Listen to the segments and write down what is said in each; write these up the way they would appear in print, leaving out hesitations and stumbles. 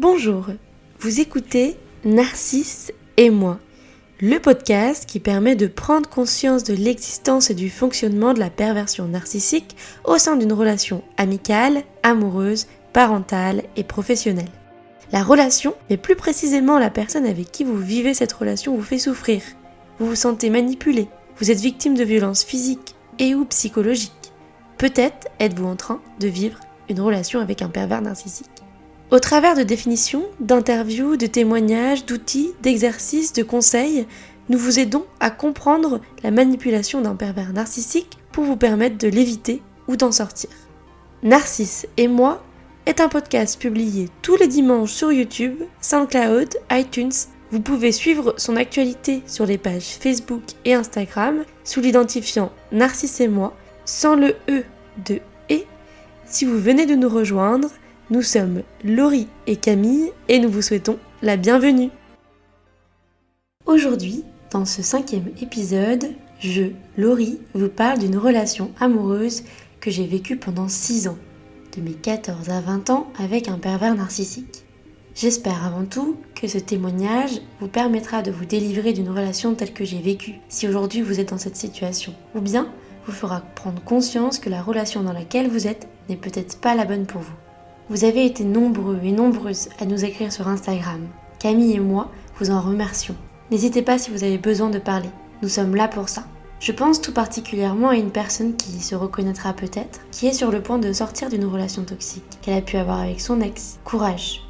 Bonjour, vous écoutez Narcisse et moi, le podcast qui permet de prendre conscience de l'existence et du fonctionnement de la perversion narcissique au sein d'une relation amicale, amoureuse, parentale et professionnelle. La relation, mais plus précisément la personne avec qui vous vivez cette relation vous fait souffrir. Vous vous sentez manipulé, vous êtes victime de violences physiques et ou psychologiques. Peut-être êtes-vous en train de vivre une relation avec un pervers narcissique. Au travers de définitions, d'interviews, de témoignages, d'outils, d'exercices, de conseils, nous vous aidons à comprendre la manipulation d'un pervers narcissique pour vous permettre de l'éviter ou d'en sortir. Narcisse et moi est un podcast publié tous les dimanches sur YouTube, SoundCloud, iTunes. Vous pouvez suivre son actualité sur les pages Facebook et Instagram sous l'identifiant Narcisse et moi, sans le E de « et ». Si vous venez de nous rejoindre, nous sommes Laurie et Camille et nous vous souhaitons la bienvenue. Aujourd'hui, dans ce 5e épisode, Laurie, vous parle d'une relation amoureuse que j'ai vécue pendant 6 ans, de mes 14 à 20 ans avec un pervers narcissique. J'espère avant tout que ce témoignage vous permettra de vous délivrer d'une relation telle que j'ai vécue, si aujourd'hui vous êtes dans cette situation, ou bien vous fera prendre conscience que la relation dans laquelle vous êtes n'est peut-être pas la bonne pour vous. Vous avez été nombreux et nombreuses à nous écrire sur Instagram. Camille et moi vous en remercions. N'hésitez pas si vous avez besoin de parler. Nous sommes là pour ça. Je pense tout particulièrement à une personne qui se reconnaîtra peut-être, qui est sur le point de sortir d'une relation toxique qu'elle a pu avoir avec son ex. Courage.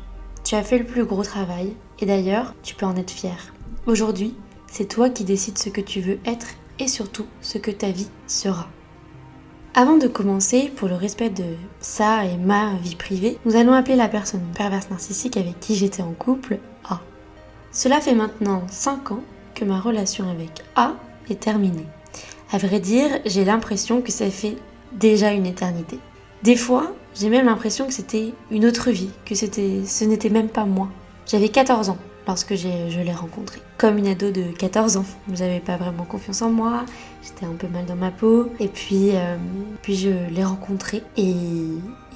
Tu as fait le plus gros travail et d'ailleurs, tu peux en être fier. Aujourd'hui, c'est toi qui décides ce que tu veux être et surtout ce que ta vie sera. Avant de commencer, pour le respect de ça et ma vie privée, nous allons appeler la personne perverse narcissique avec qui j'étais en couple A. Cela fait maintenant 5 ans que ma relation avec A est terminée. À vrai dire, j'ai l'impression que ça fait déjà une éternité. Des fois, j'ai même l'impression que c'était une autre vie, que ce n'était même pas moi. J'avais 14 ans lorsque je l'ai rencontré. Comme une ado de 14 ans. J'avais pas vraiment confiance en moi, j'étais un peu mal dans ma peau. Et puis je l'ai rencontré et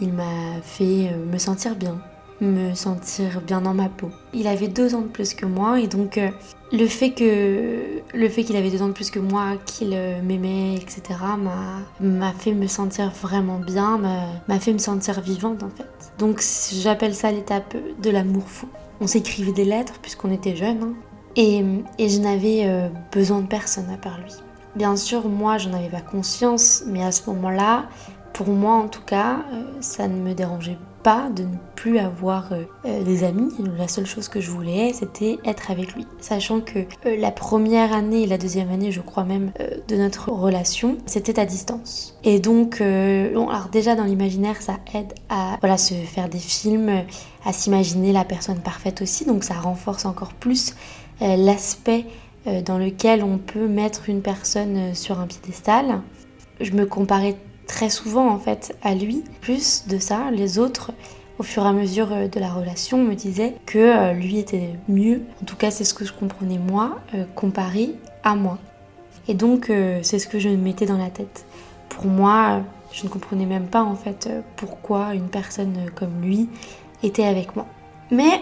il m'a fait me sentir bien dans ma peau. Il avait 2 ans de plus que moi et donc le fait qu'il avait 2 ans de plus que moi, qu'il m'aimait, etc. m'a fait me sentir vraiment bien, m'a fait me sentir vivante en fait. Donc j'appelle ça l'étape de l'amour fou. On s'écrivait des lettres puisqu'on était jeunes et je n'avais besoin de personne à part lui. Bien sûr, moi j'en avais pas conscience, mais à ce moment-là, pour moi en tout cas, ça ne me dérangeait pas de ne plus avoir des amis. La seule chose que je voulais, c'était être avec lui. Sachant que la première année et la deuxième année, je crois même, de notre relation, c'était à distance. Et donc, alors déjà dans l'imaginaire, ça aide à se faire des films, à s'imaginer la personne parfaite aussi. Donc ça renforce encore plus l'aspect dans lequel on peut mettre une personne sur un piédestal. Je me comparais très souvent en fait à lui. Plus de ça, les autres, au fur et à mesure de la relation, me disaient que lui était mieux. En tout cas, c'est ce que je comprenais moi, comparé à moi. Et donc, c'est ce que je me mettais dans la tête. Pour moi, je ne comprenais même pas en fait pourquoi une personne comme lui était avec moi. Mais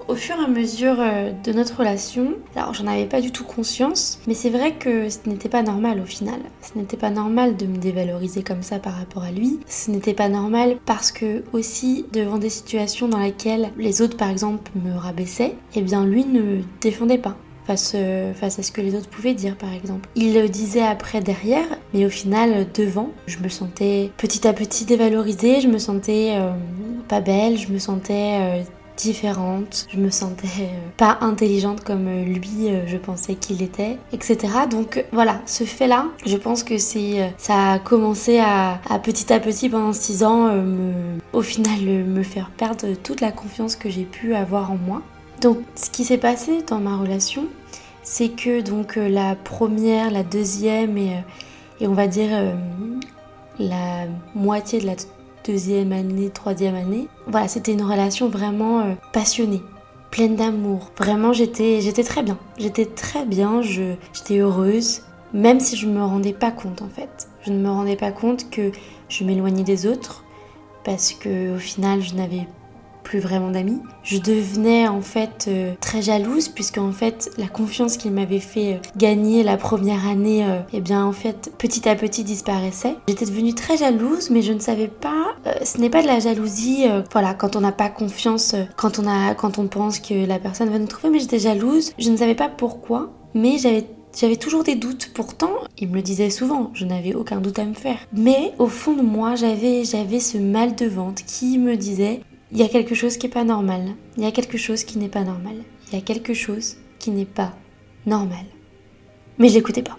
au fur et à mesure de notre relation, alors j'en avais pas du tout conscience, mais c'est vrai que ce n'était pas normal au final. Ce n'était pas normal de me dévaloriser comme ça par rapport à lui. Ce n'était pas normal parce que aussi devant des situations dans lesquelles les autres par exemple me rabaissaient, eh bien lui ne me défendait pas. Face à ce que les autres pouvaient dire par exemple. Il le disait après derrière, mais au final devant, je me sentais petit à petit dévalorisée, je me sentais pas belle, je me sentais différente, je me sentais pas intelligente comme lui je pensais qu'il était, etc. Donc voilà, ce fait-là, je pense que ça a commencé à petit pendant 6 ans au final me faire perdre toute la confiance que j'ai pu avoir en moi. Donc ce qui s'est passé dans ma relation, c'est que donc la première, la deuxième et on va dire la moitié de la deuxième année, troisième année, voilà, c'était une relation vraiment passionnée, pleine d'amour. Vraiment, j'étais très bien. J'étais très bien, j'étais heureuse, même si je ne me rendais pas compte en fait. Je ne me rendais pas compte que je m'éloignais des autres parce que au final, je n'avais plus vraiment d'amis. Je devenais en fait très jalouse puisque en fait la confiance qu'il m'avait fait gagner la première année, eh bien en fait petit à petit disparaissait. J'étais devenue très jalouse, mais je ne savais pas. Ce n'est pas de la jalousie, voilà, quand on n'a pas confiance, quand on pense que la personne va nous trouver. Mais j'étais jalouse. Je ne savais pas pourquoi, mais j'avais toujours des doutes. Pourtant, il me le disait souvent, je n'avais aucun doute à me faire. Mais au fond de moi, j'avais ce mal de ventre qui me disait, il y a quelque chose qui n'est pas normal. Il y a quelque chose qui n'est pas normal. Il y a quelque chose qui n'est pas normal. Mais je l'écoutais pas.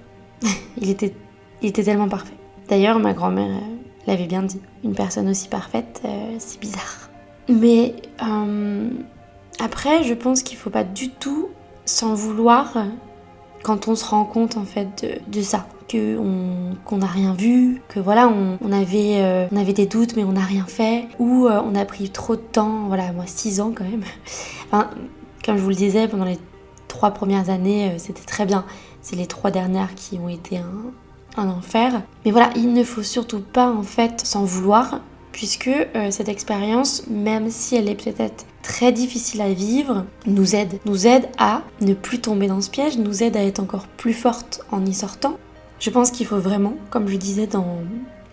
Il était tellement parfait. D'ailleurs, ma grand-mère l'avait bien dit. Une personne aussi parfaite, c'est bizarre. Mais après, je pense qu'il faut pas du tout s'en vouloir quand on se rend compte en fait de ça, qu'on n'a rien vu, que voilà on avait des doutes mais on n'a rien fait, ou on a pris trop de temps, voilà moi 6 ans quand même. Enfin, comme je vous le disais, pendant les 3 premières années c'était très bien, c'est les 3 dernières qui ont été un enfer. Mais voilà, il ne faut surtout pas en fait s'en vouloir, puisque cette expérience, même si elle est peut-être très difficile à vivre, nous aide à ne plus tomber dans ce piège, nous aide à être encore plus forte en y sortant. Je pense qu'il faut vraiment, comme je disais dans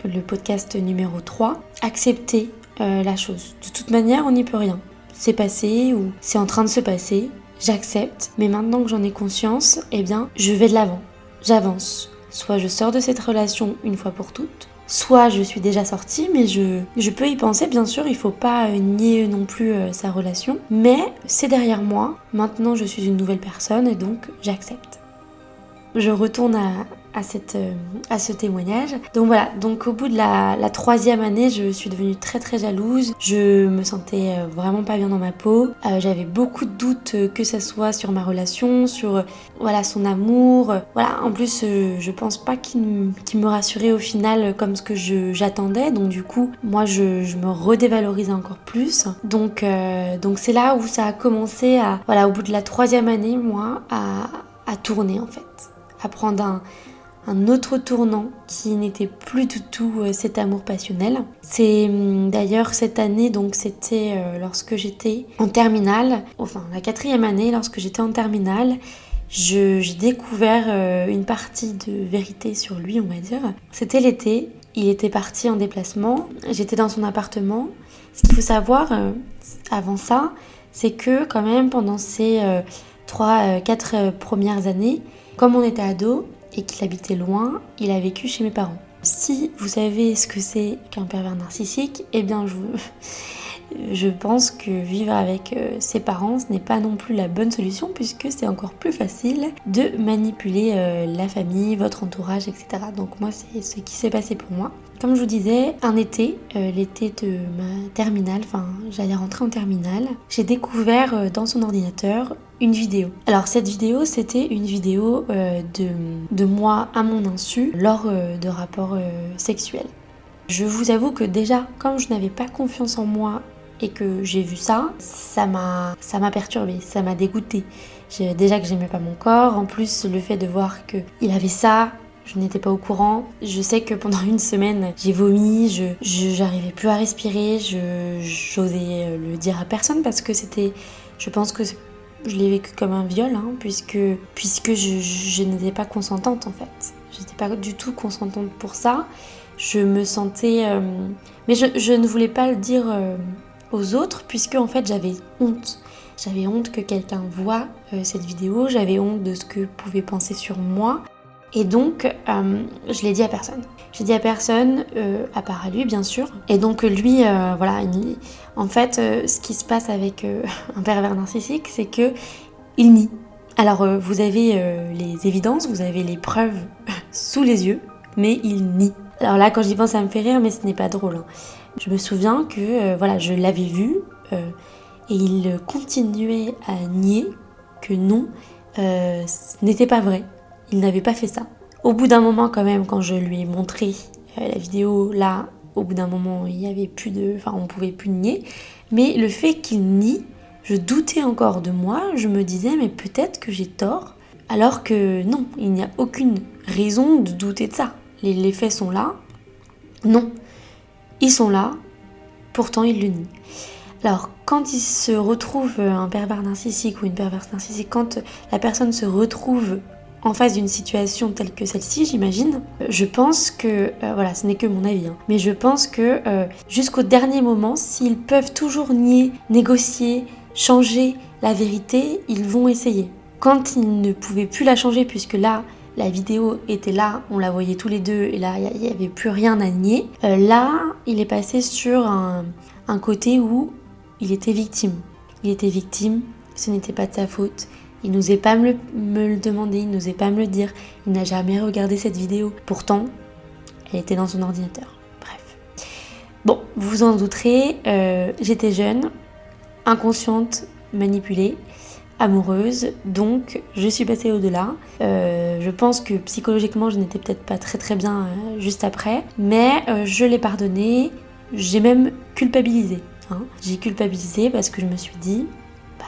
le podcast numéro 3, accepter la chose. De toute manière, on n'y peut rien. C'est passé ou c'est en train de se passer, j'accepte, mais maintenant que j'en ai conscience, eh bien, je vais de l'avant, j'avance. Soit je sors de cette relation une fois pour toutes, soit je suis déjà sortie, mais je peux y penser, bien sûr, il faut pas nier non plus sa relation. Mais c'est derrière moi, maintenant je suis une nouvelle personne et donc j'accepte. Je retourne à ce témoignage. Donc voilà, donc au bout de la 3e année, je suis devenue très très jalouse. Je me sentais vraiment pas bien dans ma peau. J'avais beaucoup de doutes, que ça soit sur ma relation, sur voilà son amour. Voilà, en plus je pense pas qu'il me rassurait au final comme ce que j'attendais. Donc du coup, moi je me redévalorisais encore plus. Donc c'est là où ça a commencé à, voilà, au bout de la 3e année, moi, à tourner en fait. À prendre un autre tournant qui n'était plus du tout cet amour passionnel. C'est d'ailleurs cette année, donc c'était lorsque j'étais en terminale, enfin la 4e année, lorsque j'étais en terminale, j'ai découvert une partie de vérité sur lui, on va dire. C'était l'été, il était parti en déplacement, j'étais dans son appartement. Ce qu'il faut savoir avant ça, c'est que quand même pendant ces 3-4 premières années, comme on était ado et qu'il habitait loin, il a vécu chez mes parents. Si vous savez ce que c'est qu'un pervers narcissique, eh bien je pense que vivre avec ses parents, ce n'est pas non plus la bonne solution, puisque c'est encore plus facile de manipuler la famille, votre entourage, etc. Donc moi, c'est ce qui s'est passé pour moi. Comme je vous disais, un été, l'été de ma terminale, enfin j'allais rentrer en terminale, j'ai découvert dans son ordinateur une vidéo. Alors cette vidéo, c'était une vidéo de moi à mon insu lors de rapports sexuels. Je vous avoue que déjà, comme je n'avais pas confiance en moi et que j'ai vu ça, ça m'a perturbée, ça m'a dégoûtée. Déjà que j'aimais pas mon corps, en plus le fait de voir qu'il avait ça, je n'étais pas au courant. Je sais que pendant une semaine, j'ai vomi, j'arrivais plus à respirer, j'osais le dire à personne parce que je pense que je l'ai vécu comme un viol, puisque je n'étais pas consentante en fait. J'étais pas du tout consentante pour ça. Je me sentais... Mais je ne voulais pas le dire aux autres, puisque en fait j'avais honte. J'avais honte que quelqu'un voie cette vidéo, j'avais honte de ce que pouvait penser sur moi. Et donc, je l'ai dit à personne. J'ai dit à personne, à part à lui bien sûr. Et donc lui, voilà, en fait, ce qui se passe avec un pervers narcissique, c'est que il nie. Alors, vous avez les évidences, vous avez les preuves sous les yeux, mais il nie. Alors là, quand j'y pense, ça me fait rire, mais ce n'est pas drôle. Je me souviens que, voilà, je l'avais vu, et il continuait à nier que non, ce n'était pas vrai. Il n'avait pas fait ça. Au bout d'un moment quand même, quand je lui ai montré la vidéo, là, au bout d'un moment, il y avait plus de... Enfin, on pouvait plus nier. Mais le fait qu'il nie, je doutais encore de moi. Je me disais, mais peut-être que j'ai tort. Alors que non, il n'y a aucune raison de douter de ça. Les faits sont là. Non, ils sont là. Pourtant, il le nie. Alors, quand il se retrouve, un pervers narcissique ou une perverse narcissique, quand la personne se retrouve en face d'une situation telle que celle-ci, j'imagine, je pense que, voilà, ce n'est que mon avis, mais je pense que jusqu'au dernier moment, s'ils peuvent toujours nier, négocier, changer la vérité, ils vont essayer. Quand ils ne pouvaient plus la changer, puisque là, la vidéo était là, on la voyait tous les deux, et là, il n'y avait plus rien à nier, là, il est passé sur un côté où il était victime. Il était victime, ce n'était pas de sa faute. Il n'osait pas me le demander, il n'osait pas me le dire. Il n'a jamais regardé cette vidéo. Pourtant, elle était dans son ordinateur. Bref. Bon, vous vous en douterez, j'étais jeune, inconsciente, manipulée, amoureuse, donc je suis passée au-delà. Je pense que psychologiquement, je n'étais peut-être pas très très bien juste après, mais je l'ai pardonné, j'ai même culpabilisé. J'ai culpabilisé parce que je me suis dit,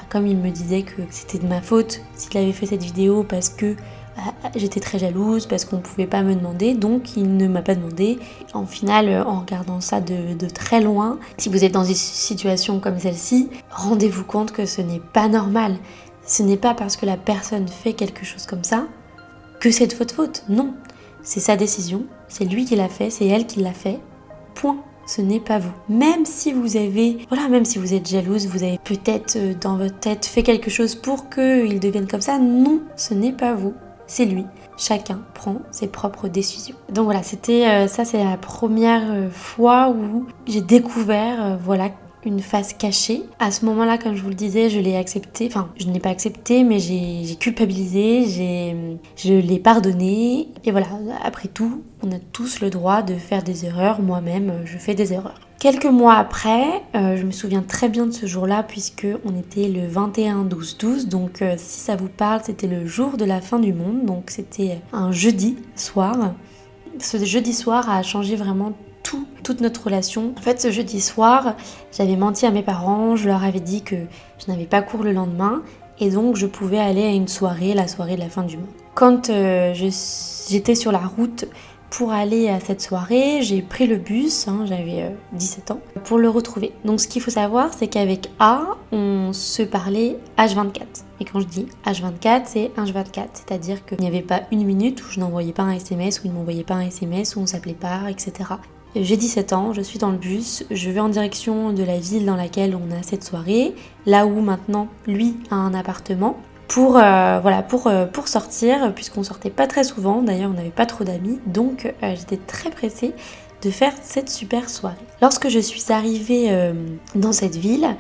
comme il me disait que c'était de ma faute s'il avait fait cette vidéo parce que j'étais très jalouse, parce qu'on ne pouvait pas me demander, donc il ne m'a pas demandé. En final, en regardant ça de très loin, si vous êtes dans une situation comme celle-ci, rendez-vous compte que ce n'est pas normal. Ce n'est pas parce que la personne fait quelque chose comme ça que c'est de votre faute. Non, c'est sa décision, c'est lui qui l'a fait, c'est elle qui l'a fait. Point. Ce n'est pas vous. Même si vous êtes jalouse, vous avez peut-être dans votre tête fait quelque chose pour qu'il devienne comme ça. Non, ce n'est pas vous, c'est lui. Chacun prend ses propres décisions. Donc voilà, c'est la première fois où j'ai découvert, une face cachée. À ce moment-là, comme je vous le disais, je l'ai accepté. Enfin, je ne l'ai pas accepté, mais j'ai culpabilisé, je l'ai pardonné. Et voilà, après tout, on a tous le droit de faire des erreurs. Moi-même, je fais des erreurs. Quelques mois après, je me souviens très bien de ce jour-là, puisque on était le 21-12-12. Donc, si ça vous parle, c'était le jour de la fin du monde. Donc, c'était un jeudi soir. Ce jeudi soir a changé vraiment toute notre relation. En fait, ce jeudi soir, j'avais menti à mes parents, je leur avais dit que je n'avais pas cours le lendemain et donc je pouvais aller à une soirée, la soirée de la fin du mois. Quand j'étais sur la route pour aller à cette soirée, j'ai pris le bus, j'avais 17 ans, pour le retrouver. Donc ce qu'il faut savoir, c'est qu'avec A, on se parlait H24. Et quand je dis H24, c'est H24, c'est-à-dire qu'il n'y avait pas une minute où je n'envoyais pas un SMS, où il ne m'envoyait pas un SMS, où on s'appelait pas, etc. J'ai 17 ans, je suis dans le bus, je vais en direction de la ville dans laquelle on a cette soirée, là où maintenant lui a un appartement, pour sortir, puisqu'on sortait pas très souvent, d'ailleurs on n'avait pas trop d'amis, donc j'étais très pressée de faire cette super soirée. Lorsque je suis arrivée dans cette ville,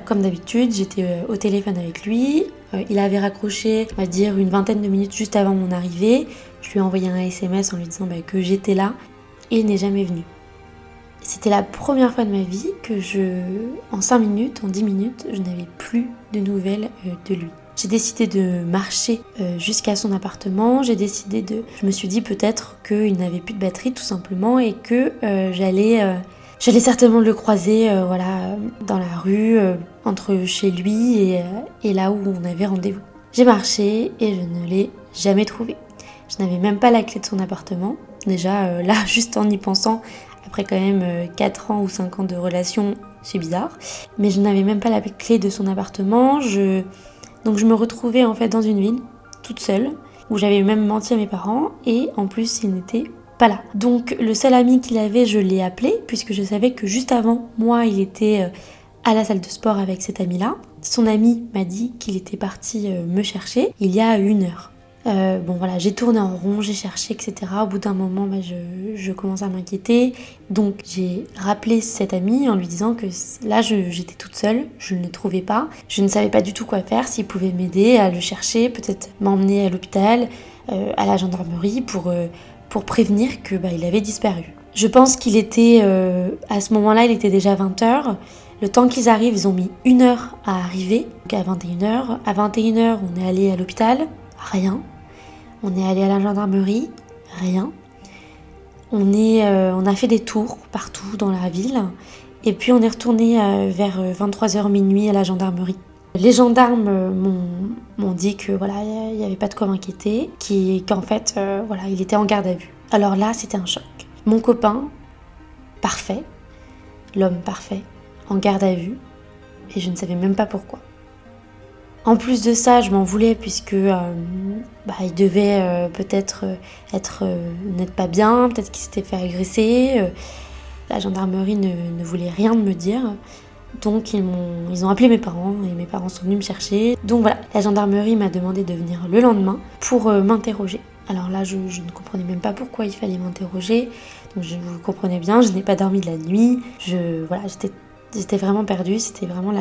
comme d'habitude, j'étais au téléphone avec lui, il avait raccroché, on va dire, une vingtaine de minutes juste avant mon arrivée, je lui ai envoyé un SMS en lui disant que j'étais là, et il n'est jamais venu. C'était la première fois de ma vie que en 5 minutes, en 10 minutes, je n'avais plus de nouvelles de lui. J'ai décidé de marcher jusqu'à son appartement. Je me suis dit peut-être qu'il n'avait plus de batterie tout simplement et que j'allais certainement le croiser dans la rue, entre chez lui et là où on avait rendez-vous. J'ai marché et je ne l'ai jamais trouvé. Je n'avais même pas la clé de son appartement. Déjà, là, juste en y pensant, après quand même 4 ans ou 5 ans de relation, c'est bizarre. Mais je n'avais même pas la clé de son appartement. Donc je me retrouvais en fait dans une ville, toute seule, où j'avais même menti à mes parents. Et en plus, il n'était pas là. Donc le seul ami qu'il avait, je l'ai appelé, puisque je savais que juste avant, moi, il était à la salle de sport avec cet ami-là. Son ami m'a dit qu'il était parti me chercher il y a 1 heure. J'ai tourné en rond, j'ai cherché, etc. Au bout d'un moment, je commence à m'inquiéter. Donc j'ai rappelé cet ami en lui disant que là, j'étais toute seule, je ne le trouvais pas. Je ne savais pas du tout quoi faire, s'il pouvait m'aider à le chercher, peut-être m'emmener à l'hôpital, à la gendarmerie pour prévenir que il avait disparu. Je pense qu'il était, à ce moment-là, il était déjà 20h. Le temps qu'ils arrivent, ils ont mis 1 heure à arriver, donc à 21h. À 21h, on est allé à l'hôpital. Rien. On est allé à la gendarmerie, rien. On a fait des tours partout dans la ville et puis on est retourné vers 23h minuit à la gendarmerie. Les gendarmes m'ont dit que il n'y avait pas de quoi m'inquiéter, qu'en fait il était en garde à vue. Alors là, c'était un choc. Mon copain, parfait, l'homme parfait, en garde à vue, et je ne savais même pas pourquoi. En plus de ça, je m'en voulais puisque il devait peut-être n'être pas bien, peut-être qu'il s'était fait agresser. La gendarmerie ne voulait rien me dire. Donc ils ont appelé mes parents et mes parents sont venus me chercher. Donc voilà, la gendarmerie m'a demandé de venir le lendemain pour m'interroger. Alors là, je ne comprenais même pas pourquoi il fallait m'interroger. Donc vous comprenez bien, je n'ai pas dormi de la nuit. J'étais vraiment perdue, c'était vraiment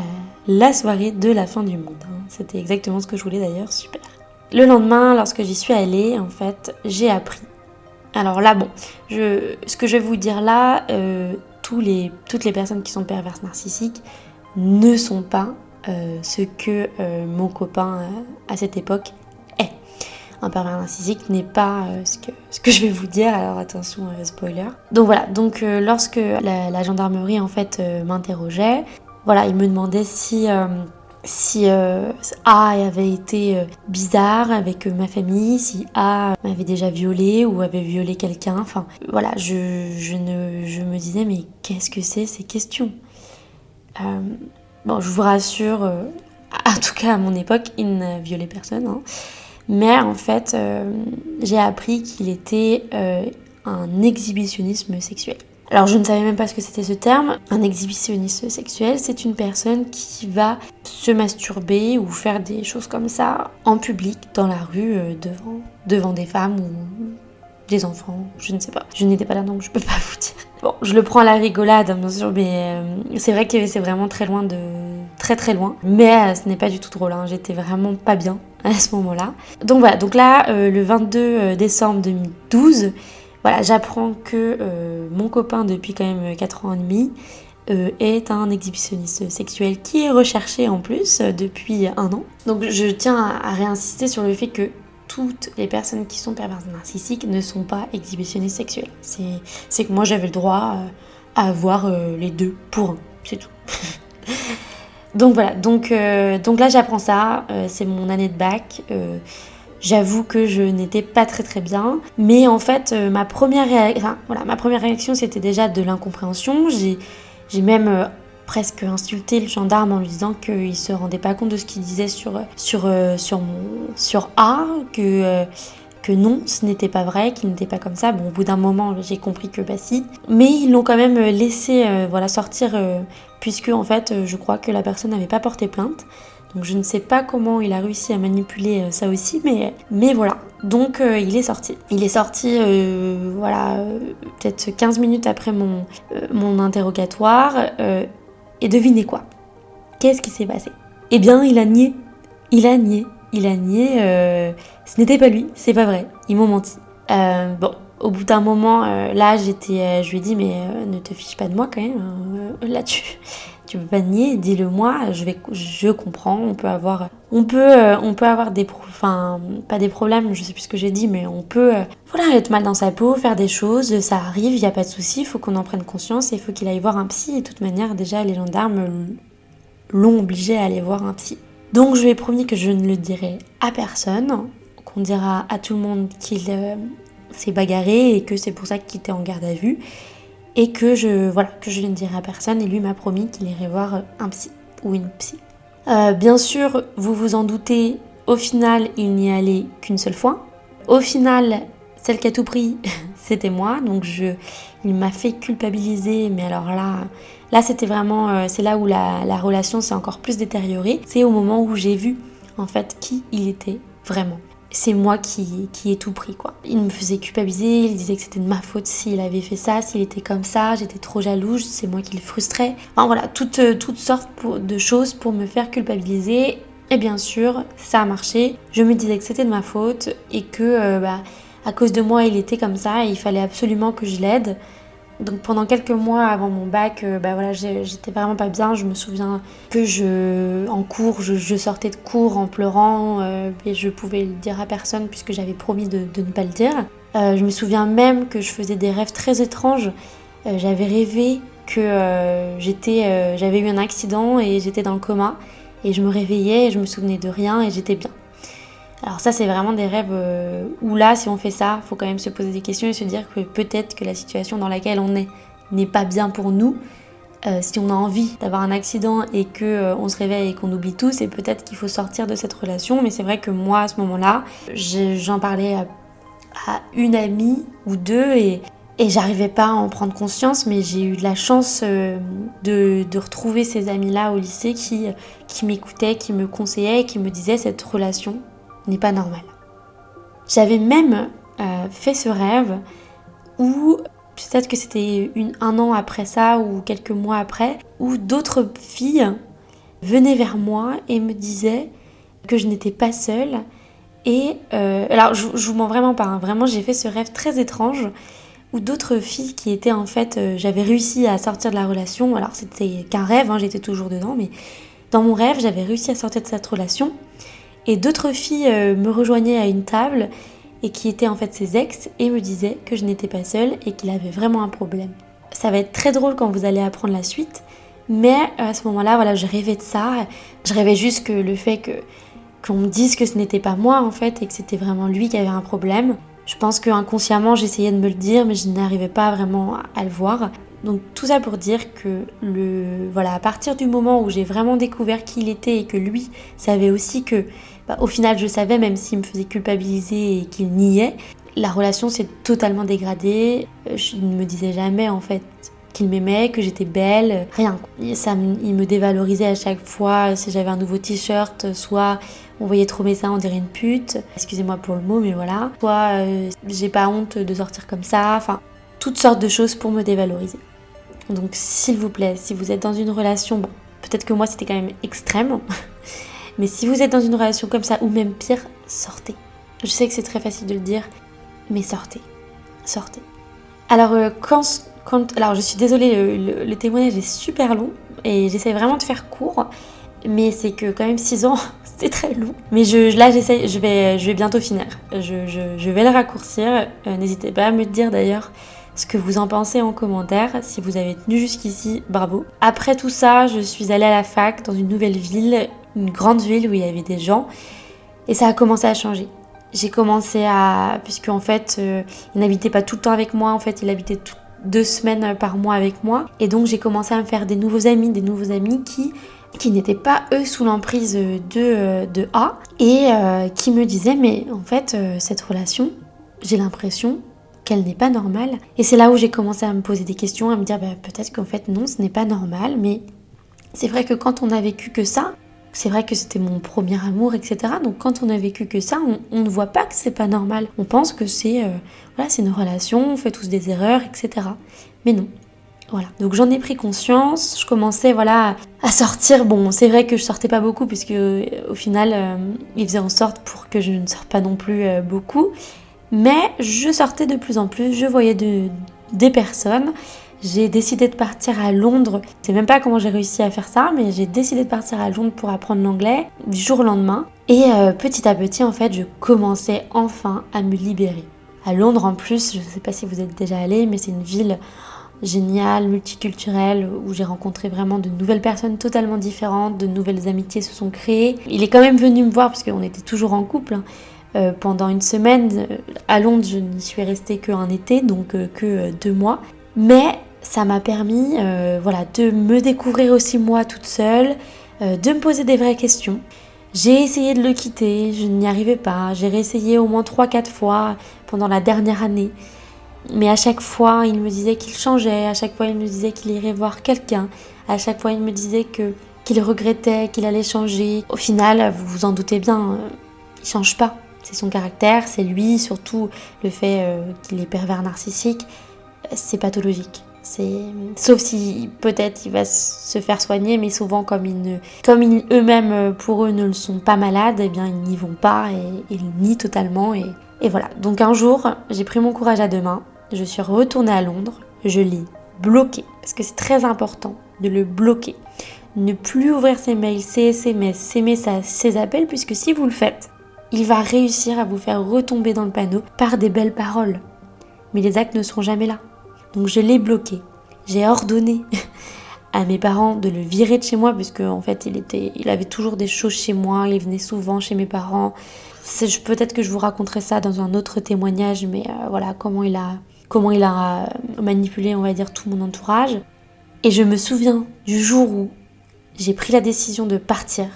la soirée de la fin du monde. C'était exactement ce que je voulais d'ailleurs, super. Le lendemain, lorsque j'y suis allée, en fait, j'ai appris. Alors là, ce que je vais vous dire là, toutes les personnes qui sont perverses narcissiques ne sont pas ce que mon copain à cette époque est. Un pervers narcissique n'est pas ce que je vais vous dire, alors attention, spoiler. Donc voilà, lorsque la gendarmerie en fait m'interrogeait, voilà, il me demandait si A avait été bizarre avec ma famille, si A m'avait déjà violée ou avait violé quelqu'un, enfin voilà, je me disais mais qu'est-ce que c'est ces questions je vous rassure, en tout cas à mon époque, il n'a violé personne, mais en fait j'ai appris qu'il était un exhibitionnisme sexuel. Alors je ne savais même pas ce que c'était ce terme. Un exhibitionniste sexuel, c'est une personne qui va se masturber ou faire des choses comme ça en public, dans la rue, devant des femmes ou des enfants, je ne sais pas. Je n'étais pas là donc je peux pas vous dire. Bon, je le prends à la rigolade bien sûr, mais c'est vrai que c'est vraiment très loin très très loin. Mais ce n'est pas du tout drôle, j'étais vraiment pas bien à ce moment-là. Donc voilà, donc là, le 22 décembre 2012, voilà, j'apprends que mon copain depuis quand même 4 ans et demi est un exhibitionniste sexuel qui est recherché en plus depuis 1 an. Donc je tiens à réinsister sur le fait que toutes les personnes qui sont perverses narcissiques ne sont pas exhibitionnistes sexuels. C'est que moi j'avais le droit à avoir les deux pour un, c'est tout. Donc voilà, donc là j'apprends ça, c'est mon année de bac. J'avoue que je n'étais pas très très bien, mais en fait ma première réaction c'était déjà de l'incompréhension. J'ai même presque insulté le gendarme en lui disant qu'il se rendait pas compte de ce qu'il disait sur A, que non, ce n'était pas vrai, qu'il n'était pas comme ça. Bon, au bout d'un moment, j'ai compris que si. Mais ils l'ont quand même laissé sortir, puisque en fait, je crois que la personne n'avait pas porté plainte. Donc je ne sais pas comment il a réussi à manipuler ça aussi, mais voilà. Donc il est sorti. Il est sorti, peut-être 15 minutes après mon interrogatoire. Et devinez quoi? Qu'est-ce qui s'est passé? Eh bien, il a nié. Il a nié. Ce n'était pas lui, c'est pas vrai. Ils m'ont menti. Au bout d'un moment, là, je lui ai dit, mais ne te fiche pas de moi quand même. Là, tu peux pas nier, dis-le-moi. Je comprends. On peut avoir pas des problèmes. Je sais plus ce que j'ai dit, mais on peut, être mal dans sa peau, faire des choses. Ça arrive, il y a pas de souci. Il faut qu'on en prenne conscience et il faut qu'il aille voir un psy. Et de toute manière, déjà, les gendarmes l'ont obligé à aller voir un psy. Donc, je lui ai promis que je ne le dirai à personne, qu'on dira à tout le monde qu'il s'est bagarré et que c'est pour ça qu'il était en garde à vue et que je ne dirai à personne, et lui m'a promis qu'il irait voir un psy ou une psy. Bien sûr, vous vous en doutez, au final il n'y allait qu'une seule fois. Au final, celle qui a tout pris, c'était moi, donc il m'a fait culpabiliser, mais alors là c'était vraiment, c'est là où la relation s'est encore plus détériorée. C'est au moment où j'ai vu en fait qui il était vraiment. C'est moi qui ai tout pris, quoi. Il me faisait culpabiliser, il disait que c'était de ma faute s'il avait fait ça, s'il était comme ça, j'étais trop jalouse, c'est moi qui le frustrais. Enfin voilà, toutes sortes de choses pour me faire culpabiliser. Et bien sûr, ça a marché. Je me disais que c'était de ma faute et que à cause de moi, il était comme ça et il fallait absolument que je l'aide. Donc pendant quelques mois avant mon bac, j'étais vraiment pas bien. Je me souviens que en cours, je sortais de cours en pleurant et je pouvais le dire à personne puisque j'avais promis de ne pas le dire. Je me souviens même que je faisais des rêves très étranges. J'avais rêvé que j'avais eu un accident et j'étais dans le coma. Et je me réveillais et je me souvenais de rien et j'étais bien. Alors ça, c'est vraiment des rêves où là, si on fait ça, il faut quand même se poser des questions et se dire que peut-être que la situation dans laquelle on est n'est pas bien pour nous. Si on a envie d'avoir un accident et qu'on se réveille et qu'on oublie tout, c'est peut-être qu'il faut sortir de cette relation. Mais c'est vrai que moi, à ce moment-là, j'en parlais à une amie ou deux et j'arrivais pas à en prendre conscience, mais j'ai eu de la chance de retrouver ces amis-là au lycée qui m'écoutaient, qui me conseillaient et qui me disaient cette relation n'est pas normale. J'avais même fait ce rêve où, peut-être que c'était un an après ça ou quelques mois après, où d'autres filles venaient vers moi et me disaient que je n'étais pas seule. Et alors je vous mens vraiment pas, hein. Vraiment j'ai fait ce rêve très étrange où d'autres filles qui étaient en fait, j'avais réussi à sortir de la relation, alors c'était qu'un rêve, hein, j'étais toujours dedans, mais dans mon rêve j'avais réussi à sortir de cette relation et d'autres filles me rejoignaient à une table et qui étaient en fait ses ex et me disaient que je n'étais pas seule et qu'il avait vraiment un problème. Ça va être très drôle quand vous allez apprendre la suite, mais à ce moment-là, voilà, je rêvais de ça, je rêvais juste que le fait qu'on me dise que ce n'était pas moi en fait et que c'était vraiment lui qui avait un problème. Je pense que inconsciemment j'essayais de me le dire mais je n'arrivais pas vraiment à le voir. Donc tout ça pour dire que voilà, à partir du moment où j'ai vraiment découvert qui il était et que lui savait aussi que au final je savais, même s'il me faisait culpabiliser et qu'il niait, la relation s'est totalement dégradée. Il ne me disait jamais en fait qu'il m'aimait, que j'étais belle, rien. Il me dévalorisait à chaque fois si j'avais un nouveau t-shirt, soit on voyait trop ça, on dirait une pute, excusez-moi pour le mot mais voilà, soit j'ai pas honte de sortir comme ça, enfin toutes sortes de choses pour me dévaloriser. Donc s'il vous plaît, si vous êtes dans une relation, bon, peut-être que moi c'était quand même extrême, mais si vous êtes dans une relation comme ça, ou même pire, sortez. Je sais que c'est très facile de le dire, mais sortez. Alors alors je suis désolée, le témoignage est super long, et j'essaie vraiment de faire court, mais c'est que quand même 6 ans, c'est très long. Mais là j'essaie, je vais bientôt finir. Je vais le raccourcir, n'hésitez pas à me dire d'ailleurs ce que vous en pensez en commentaire. Si vous avez tenu jusqu'ici, bravo. Après tout ça, je suis allée à la fac dans une nouvelle ville, une grande ville où il y avait des gens, et ça a commencé à changer. J'ai commencé puisque en fait, il n'habitait pas tout le temps avec moi, en fait, il habitait 2 semaines par mois avec moi, et donc j'ai commencé à me faire des nouveaux amis qui n'étaient pas eux sous l'emprise de A, et qui me disaient mais en fait cette relation, j'ai l'impression qu'elle n'est pas normale. Et c'est là où j'ai commencé à me poser des questions, à me dire peut-être qu'en fait non, ce n'est pas normal. Mais c'est vrai que quand on a vécu que ça, c'est vrai que c'était mon premier amour, etc. Donc quand on a vécu que ça, on ne voit pas que c'est pas normal. On pense que c'est une relation, on fait tous des erreurs, etc. Mais non. Voilà, donc j'en ai pris conscience, je commençais à sortir. Bon, c'est vrai que je sortais pas beaucoup puisque au final, il faisait en sorte pour que je ne sorte pas non plus beaucoup. Mais je sortais de plus en plus, je voyais des personnes. J'ai décidé de partir à Londres. Je sais même pas comment j'ai réussi à faire ça, mais j'ai décidé de partir à Londres pour apprendre l'anglais du jour au lendemain. Et petit à petit, en fait, je commençais enfin à me libérer. À Londres, en plus, je sais pas si vous êtes déjà allés, mais c'est une ville géniale, multiculturelle, où j'ai rencontré vraiment de nouvelles personnes totalement différentes, de nouvelles amitiés se sont créées. Il est quand même venu me voir, parce qu'on était toujours en couple, hein. Pendant une semaine. À Londres, je n'y suis restée qu'un été, donc que 2 mois. Mais ça m'a permis de me découvrir aussi moi toute seule, de me poser des vraies questions. J'ai essayé de le quitter, je n'y arrivais pas. J'ai réessayé au moins 3-4 fois pendant la dernière année. Mais à chaque fois, il me disait qu'il changeait, à chaque fois, il me disait qu'il irait voir quelqu'un, à chaque fois, il me disait qu'il regrettait, qu'il allait changer. Au final, vous vous en doutez bien, il change pas. C'est son caractère, c'est lui, surtout le fait qu'il est pervers narcissique, c'est pathologique. Sauf si peut-être il va se faire soigner, mais souvent comme eux-mêmes pour eux ne le sont pas malades, eh bien ils n'y vont pas et ils nient totalement et voilà. Donc un jour, j'ai pris mon courage à 2 mains, je suis retournée à Londres, je l'ai bloqué parce que c'est très important de le bloquer. Ne plus ouvrir ses mails, ses SMS, ses messages, ses appels, puisque si vous le faites, il va réussir à vous faire retomber dans le panneau par des belles paroles. Mais les actes ne seront jamais là. Donc je l'ai bloqué. J'ai ordonné à mes parents de le virer de chez moi, puisque en fait il avait toujours des choses chez moi, il venait souvent chez mes parents. Peut-être que je vous raconterai ça dans un autre témoignage, mais comment il a manipulé, on va dire, tout mon entourage. Et je me souviens du jour où j'ai pris la décision de partir,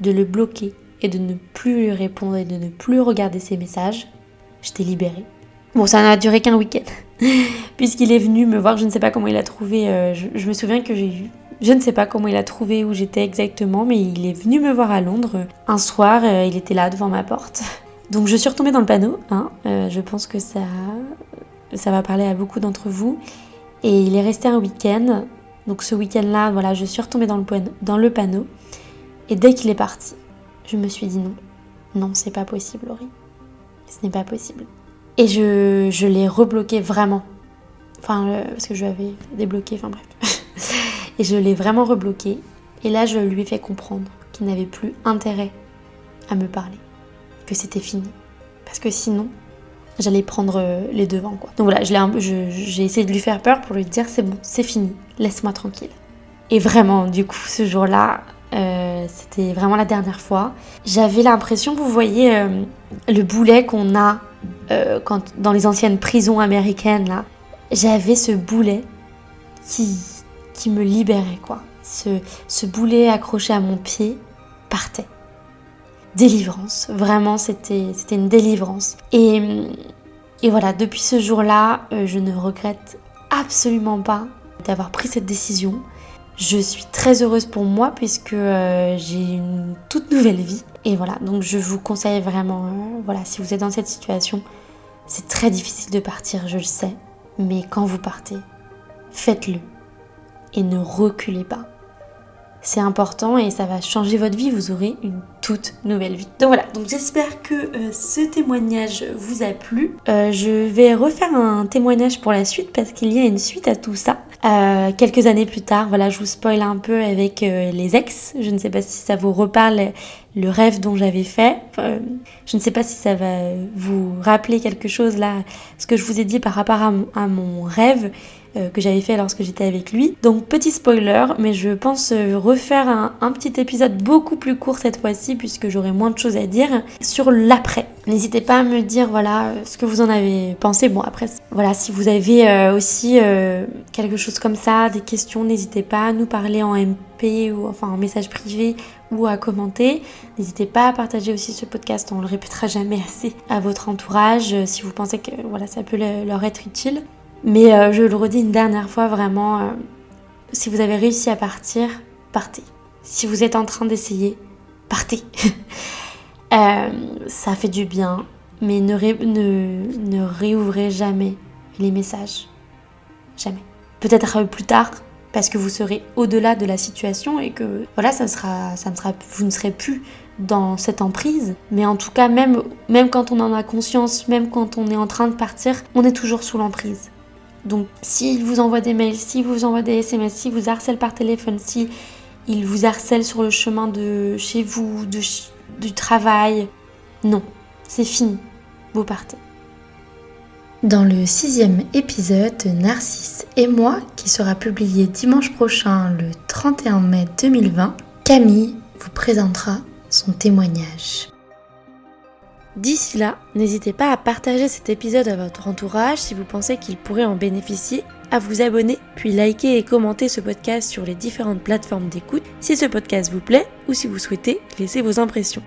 de le bloquer et de ne plus lui répondre et de ne plus regarder ses messages. J'étais libérée. Bon, ça n'a duré qu'un week-end, puisqu'il est venu me voir, je ne sais pas comment il a trouvé, je me souviens que je ne sais pas comment il a trouvé où j'étais exactement, mais il est venu me voir à Londres. Un soir, il était là devant ma porte. Donc je suis retombée dans le panneau, je pense que ça va parler à beaucoup d'entre vous. Et il est resté un week-end, donc ce week-end-là, voilà, je suis retombée dans le panneau. Et dès qu'il est parti, je me suis dit non, c'est pas possible, Laurie. Ce n'est pas possible. Et je l'ai rebloqué vraiment. Parce que je l'avais débloqué, bref. Et je l'ai vraiment rebloqué. Et là, je lui ai fait comprendre qu'il n'avait plus intérêt à me parler. Que c'était fini. Parce que sinon, j'allais prendre les devants, quoi. Donc voilà, j'ai essayé de lui faire peur pour lui dire c'est bon, c'est fini, laisse-moi tranquille. Et vraiment, du coup, ce jour-là, c'était vraiment la dernière fois. J'avais l'impression, vous voyez, le boulet qu'on a dans les anciennes prisons américaines, là. J'avais ce boulet qui me libérait, quoi. Ce boulet accroché à mon pied partait. Délivrance, vraiment, c'était une délivrance. Et voilà, depuis ce jour-là, je ne regrette absolument pas d'avoir pris cette décision. Je suis très heureuse pour moi puisque j'ai une toute nouvelle vie. Et voilà, donc je vous conseille vraiment, si vous êtes dans cette situation, c'est très difficile de partir, je le sais. Mais quand vous partez, faites-le et ne reculez pas. C'est important et ça va changer votre vie, vous aurez une toute nouvelle vie. Donc voilà, j'espère que ce témoignage vous a plu. Je vais refaire un témoignage pour la suite parce qu'il y a une suite à tout ça. Quelques années plus tard, voilà, je vous spoil un peu avec les ex. Je ne sais pas si ça vous reparle le rêve dont j'avais fait. Je ne sais pas si ça va vous rappeler quelque chose là, ce que je vous ai dit par rapport à mon rêve que j'avais fait lorsque j'étais avec lui. Donc petit spoiler, mais je pense refaire un petit épisode beaucoup plus court cette fois-ci puisque j'aurai moins de choses à dire sur l'après. N'hésitez pas à me dire ce que vous en avez pensé. Bon après, si vous avez aussi quelque chose comme ça, des questions, n'hésitez pas à nous parler en MP ou en message privé ou à commenter. N'hésitez pas à partager aussi ce podcast, on le répétera jamais assez à votre entourage si vous pensez que ça peut leur être utile. Mais je le redis une dernière fois, vraiment, si vous avez réussi à partir, partez. Si vous êtes en train d'essayer, partez. Ça fait du bien, mais ne réouvrez jamais les messages. Jamais. Peut-être plus tard, parce que vous serez au-delà de la situation et que vous ne serez plus dans cette emprise. Mais en tout cas, même quand on en a conscience, même quand on est en train de partir, on est toujours sous l'emprise. Donc, s'il vous envoie des mails, s'il vous envoie des SMS, s'il vous harcèle par téléphone, s'il vous harcèle sur le chemin de chez vous, du travail, non, c'est fini, vous partez. Dans le 6e épisode de Narcisse et moi, qui sera publié dimanche prochain, le 31 mai 2020, Camille vous présentera son témoignage. D'ici là, n'hésitez pas à partager cet épisode à votre entourage si vous pensez qu'il pourrait en bénéficier, à vous abonner, puis liker et commenter ce podcast sur les différentes plateformes d'écoute si ce podcast vous plaît ou si vous souhaitez laisser vos impressions.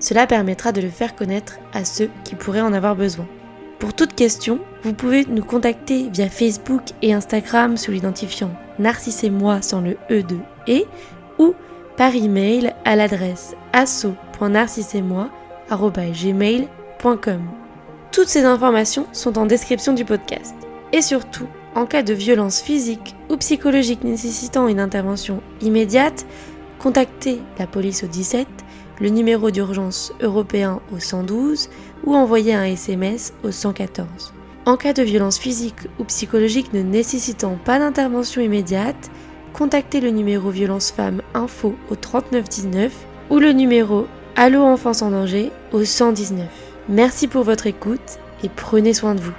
Cela permettra de le faire connaître à ceux qui pourraient en avoir besoin. Pour toute question, vous pouvez nous contacter via Facebook et Instagram sous l'identifiant Narcisse et moi sans le E de et ou par email à l'adresse asso.narcissemoi@gmail.com. Toutes ces informations sont en description du podcast. Et surtout, en cas de violence physique ou psychologique nécessitant une intervention immédiate, contactez la police au 17, le numéro d'urgence européen au 112 ou envoyez un SMS au 114. En cas de violence physique ou psychologique ne nécessitant pas d'intervention immédiate, contactez le numéro violence femmes info au 3919 ou le numéro Allo Enfance en danger au 119. Merci pour votre écoute et prenez soin de vous.